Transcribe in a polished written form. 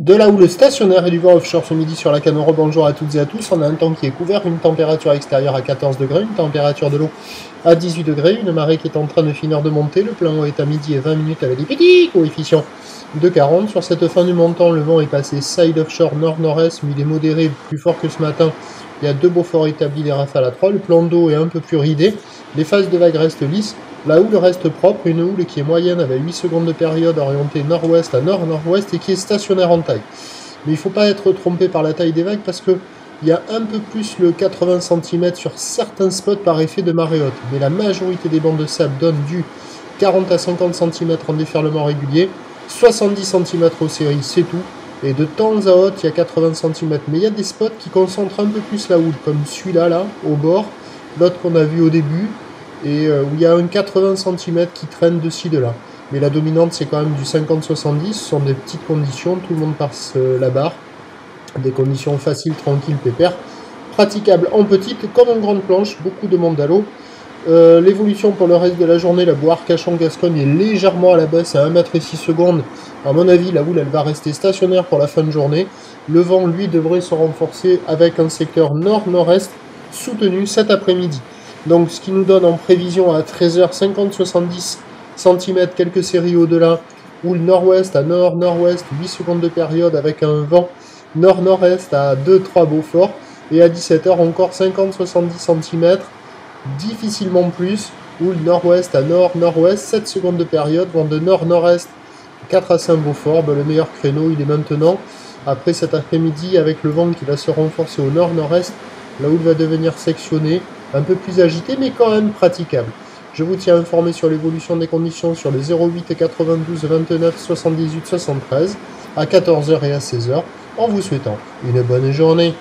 De la houle stationnaire et du vent offshore ce midi sur la Canoro. Bonjour à toutes et à tous. On a un temps qui est couvert, une température extérieure à 14 degrés, une température de l'eau à 18 degrés, une marée qui est en train de finir de monter. Le plein eau est à midi et 20 minutes avec des petits coefficients de 40. Sur cette fin du montant, le vent est passé side offshore nord-nord-est, mais il est modéré, plus fort que ce matin. Il y a 2 beaux forts établis, des rafales à 3. Le plan d'eau est un peu plus ridé. Les phases de vagues restent lisses. La houle reste propre, une houle qui est moyenne avec 8 secondes de période orientée nord-ouest à nord-nord-ouest et qui est stationnaire en taille. Mais il ne faut pas être trompé par la taille des vagues parce qu'il y a un peu plus le 80 cm sur certains spots par effet de marée haute. Mais la majorité des bancs de sable donnent du 40 à 50 cm en déferlement régulier, 70 cm aux séries, c'est tout. Et de temps à autre, il y a 80 cm. Mais il y a des spots qui concentrent un peu plus la houle, comme celui-là, là, au bord, l'autre qu'on a vu au début, et où il y a un 80 cm qui traîne de ci, de là. Mais la dominante, c'est quand même du 50-70, ce sont des petites conditions, tout le monde passe la barre. Des conditions faciles, tranquilles, pépères, praticables en petite comme en grande planche, beaucoup de monde à l'eau. L'évolution pour le reste de la journée, la boue Arcachon-Gascogne est légèrement à la baisse à 1 m et 6 secondes. À mon avis, la houle, elle va rester stationnaire pour la fin de journée. Le vent, lui, devrait se renforcer avec un secteur nord-nord-est soutenu cet après-midi. Donc, ce qui nous donne en prévision à 13 h 50-70 cm, quelques séries au-delà, houle nord-ouest à nord-nord-ouest, 8 secondes de période avec un vent nord-nord-est à 2-3 Beaufort. Et à 17 h encore 50-70 cm, difficilement plus, houle nord-ouest à nord-nord-ouest, 7 secondes de période, vent de nord-nord-est 4 à 5 Beaufort. Le meilleur créneau, il est maintenant, après cet après-midi, avec le vent qui va se renforcer au nord-nord-est, la houle va devenir sectionnée, un peu plus agitée, mais quand même praticable. Je vous tiens informé sur l'évolution des conditions sur le 08 92 29 78 73 à 14 h et à 16 h, en vous souhaitant une bonne journée.